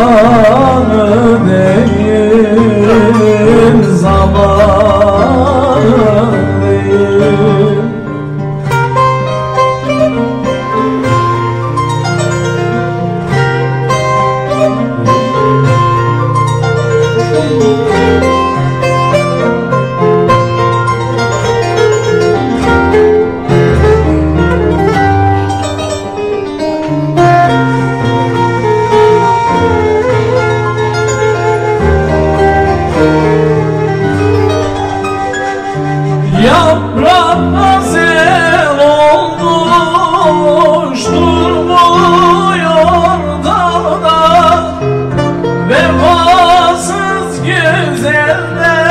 Zamanı değil, zamanı değil. Yaprak hazel olmuş durmuyor dalda, vefasız güzeller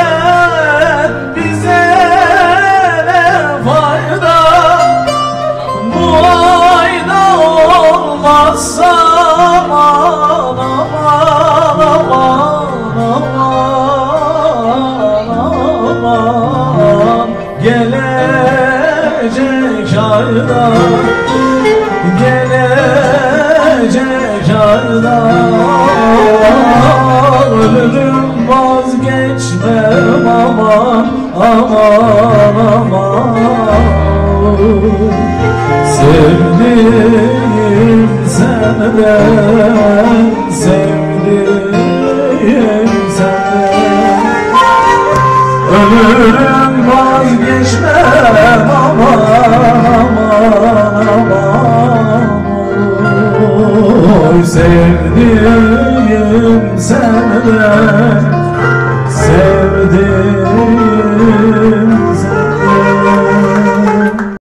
bize ne fayda? Bu ayda olmazsa aman aman aman aman, gelecek ayda, gelecek ayda ölürüm vazgeçmem aman aman aman. Sevdiğim senden, sevdiğim senden, ölürüm vazgeçmem aman aman aman. Oy sevdiğim senden.